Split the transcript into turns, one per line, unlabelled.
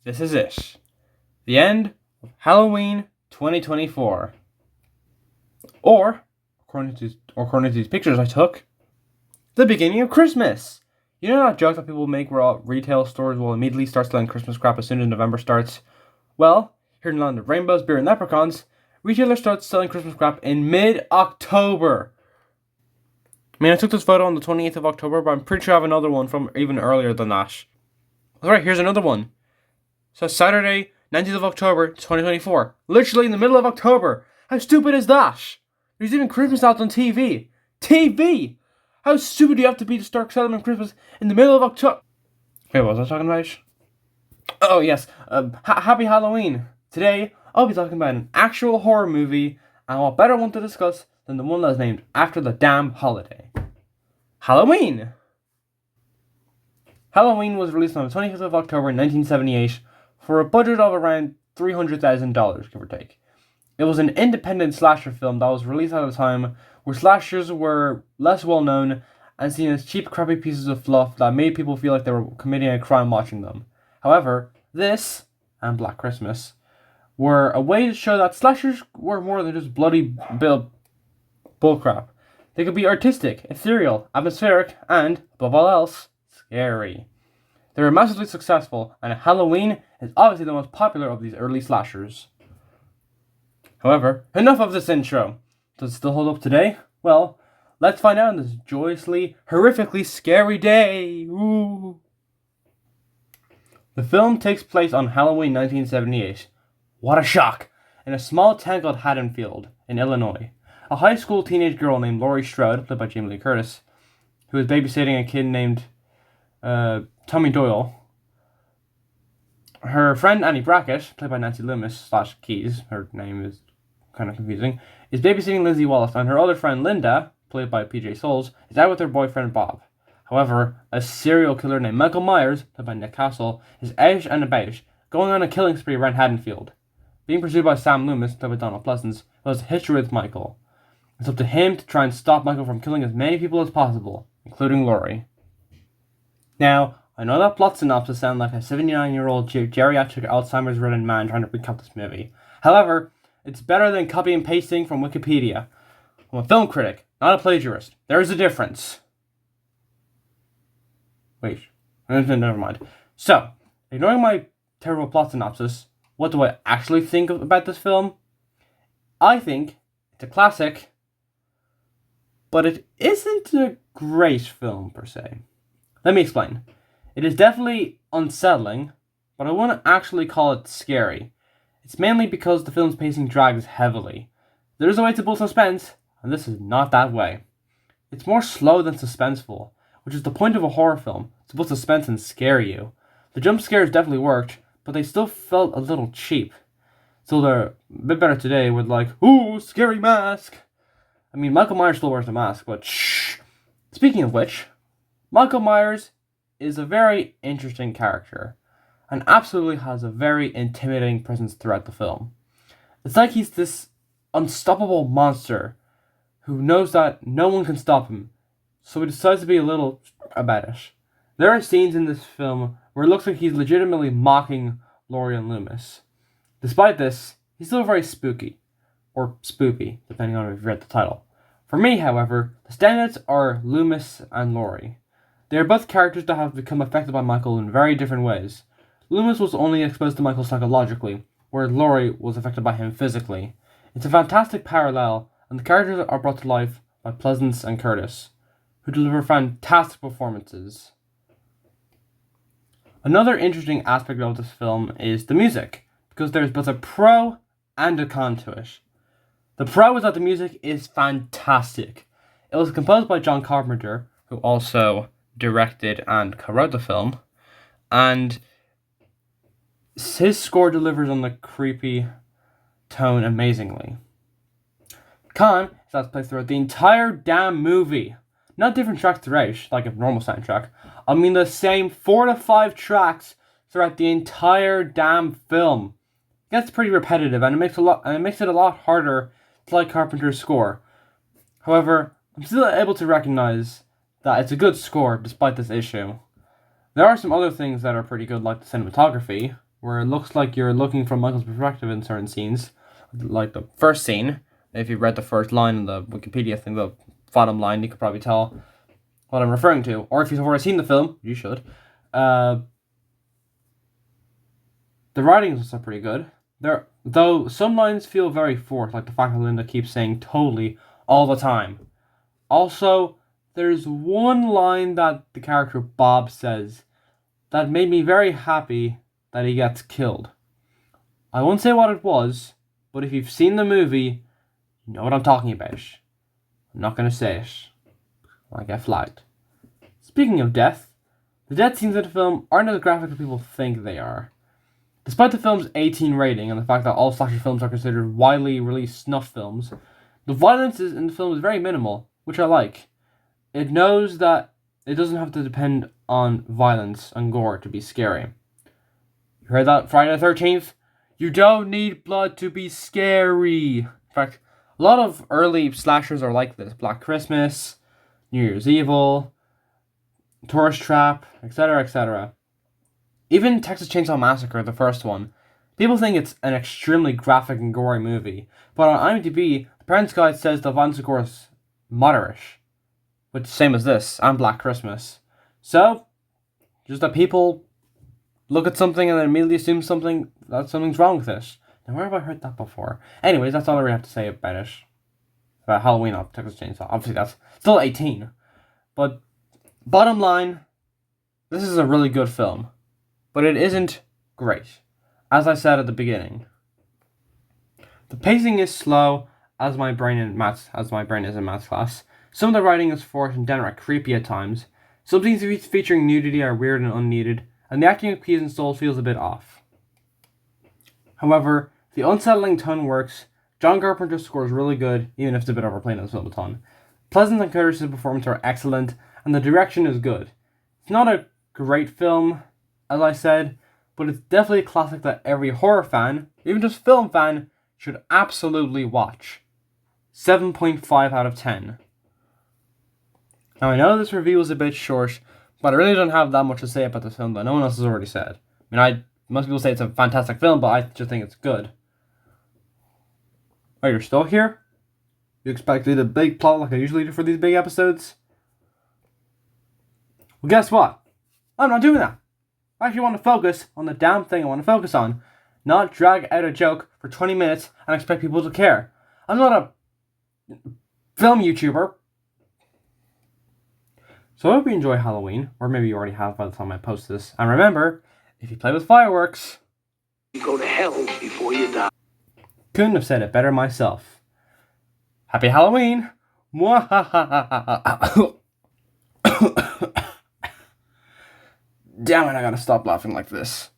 This is it. The end of Halloween 2024. Or, according to these pictures I took, the beginning of Christmas. You know that joke that people make where all retail stores will immediately start selling Christmas crap as soon as November starts? Well, here in the land of rainbows, beer, and leprechauns, retailers start selling Christmas crap in mid-October. I mean, I took this photo on the 28th of October, but I'm pretty sure I have another one from even earlier than that. Alright, here's another one. So Saturday, 19th of October, 2024. Literally in the middle of October. How stupid is that? There's even Christmas ads on TV. TV! How stupid do you have to be to start celebrating Christmas in the middle of October? Wait, what was I talking about? Oh, yes. Happy Halloween. Today, I'll be talking about an actual horror movie, and what better one to discuss than the one that's named after the damn holiday. Halloween! Halloween was released on the 25th of October 1978 for a budget of around $300,000, give or take. It was an independent slasher film that was released at a time where slashers were less well known and seen as cheap, crappy pieces of fluff that made people feel like they were committing a crime watching them. However, this, and Black Christmas, were a way to show that slashers were more than just bloody bullcrap. They could be artistic, ethereal, atmospheric, and, above all else, scary. They were massively successful, and Halloween is obviously the most popular of these early slashers. However, enough of this intro. Does it still hold up today? Well, let's find out on this joyously, horrifically scary day. Ooh. The film takes place on Halloween 1978. What a shock! In a small town called Haddonfield, in Illinois. A high school teenage girl named Laurie Strode, played by Jamie Lee Curtis, who is babysitting a kid named Tommy Doyle. Her friend Annie Brackett, played by Nancy Loomis / Keys, her name is kind of confusing, is babysitting Lizzie Wallace, and her other friend Linda, played by PJ Souls, is out with her boyfriend Bob. However, a serial killer named Michael Myers, played by Nick Castle, is out and about, going on a killing spree around Haddonfield. Being pursued by Sam Loomis, played by Donald Pleasance, who has a history with Michael. It's up to him to try and stop Michael from killing as many people as possible, including Laurie. Now, I know that plot synopsis sounds like a 79-year-old geriatric Alzheimer's-ridden man trying to recap this movie. However, it's better than copy and pasting from Wikipedia. I'm a film critic, not a plagiarist. There is a difference. Wait, never mind. So, ignoring my terrible plot synopsis, what do I actually think about this film? I think it's a classic, but it isn't a great film per se. Let me explain. It is definitely unsettling, but I wouldn't actually call it scary. It's mainly because the film's pacing drags heavily. There is a way to build suspense, and this is not that way. It's more slow than suspenseful, which is the point of a horror film, to build suspense and scare you. The jump scares definitely worked, but they still felt a little cheap. So they're a bit better today with like, ooh, scary mask. I mean, Michael Myers still wears a mask, but shh. Speaking of which, Michael Myers is a very interesting character, and absolutely has a very intimidating presence throughout the film. It's like he's this unstoppable monster who knows that no one can stop him, so he decides to be a little about it. There are scenes in this film where it looks like he's legitimately mocking Laurie and Loomis. Despite this, he's still very spooky, or spoopy, depending on if you've read the title. For me, however, the standouts are Loomis and Laurie. They are both characters that have become affected by Michael in very different ways. Loomis was only exposed to Michael psychologically, whereas Laurie was affected by him physically. It's a fantastic parallel, and the characters are brought to life by Pleasance and Curtis, who deliver fantastic performances. Another interesting aspect of this film is the music, because there's both a pro and a con to it. The pro is that the music is fantastic. It was composed by John Carpenter, who also directed and co-wrote the film, and his score delivers on the creepy tone amazingly. Con is that it's played throughout the entire damn movie. Not different tracks throughout, like a normal soundtrack. I mean the same 4 to 5 tracks throughout the entire damn film. It gets pretty repetitive, and it makes it a lot harder to like Carpenter's score. However, I'm still able to recognize that it's a good score despite this issue. There are some other things that are pretty good, like the cinematography, where it looks like you're looking from Michael's perspective in certain scenes. Like the first scene, if you read the first line in the Wikipedia thing, the bottom line, you could probably tell what I'm referring to. Or if you've already seen the film, you should. The writing is also pretty good. Though some lines feel very forced, like the fact that Linda keeps saying totally all the time. Also, there's one line that the character Bob says that made me very happy that he gets killed. I won't say what it was, but if you've seen the movie, you know what I'm talking about. I'm not going to say it. I get flagged. Speaking of death, the death scenes in the film aren't as graphic as people think they are. Despite the film's 18 rating and the fact that all slasher films are considered widely released snuff films, the violence in the film is very minimal, which I like. It knows that it doesn't have to depend on violence and gore to be scary. You heard that, Friday the 13th? You don't need blood to be scary. In fact, a lot of early slashers are like this. Black Christmas, New Year's Evil, Tourist Trap, etc., etc. Even Texas Chainsaw Massacre, the first one, people think it's an extremely graphic and gory movie, but on IMDb, the Parents Guide says the violence and gore is moderate, which same as this, and Black Christmas. So, just that people look at something and then immediately assume that something's wrong with it. Now, where have I heard that before? Anyways, that's all I really have to say about it. About Halloween of Texas Chainsaw. Obviously, that's still 18. But, bottom line, this is a really good film. But it isn't great, as I said at the beginning. The pacing is slow, as my brain is in maths class. Some of the writing is forced and downright creepy at times. Some scenes featuring nudity are weird and unneeded, and the acting of Peas and Soul feels a bit off. However, the unsettling tone works. John Carpenter's score is really good, even if it's a bit overplayed in the film a ton. Pleasance and Curtis's performance are excellent, and the direction is good. It's not a great film, as I said, but it's definitely a classic that every horror fan, even just film fan, should absolutely watch. 7.5 out of 10. Now I know this review is a bit short, but I really don't have that much to say about this film that no one else has already said. Most people say it's a fantastic film, but I just think it's good. Oh, you're still here? You expected a big plot like I usually do for these big episodes? Well, guess what? I'm not doing that. I actually want to focus on the damn thing I want to focus on, not drag out a joke for 20 minutes and expect people to care. I'm not a film YouTuber. So I hope you enjoy Halloween, or maybe you already have by the time I post this. And remember, if you play with fireworks,
you go to hell before you die.
Couldn't have said it better myself. Happy Halloween! Damn it, I gotta stop laughing like this.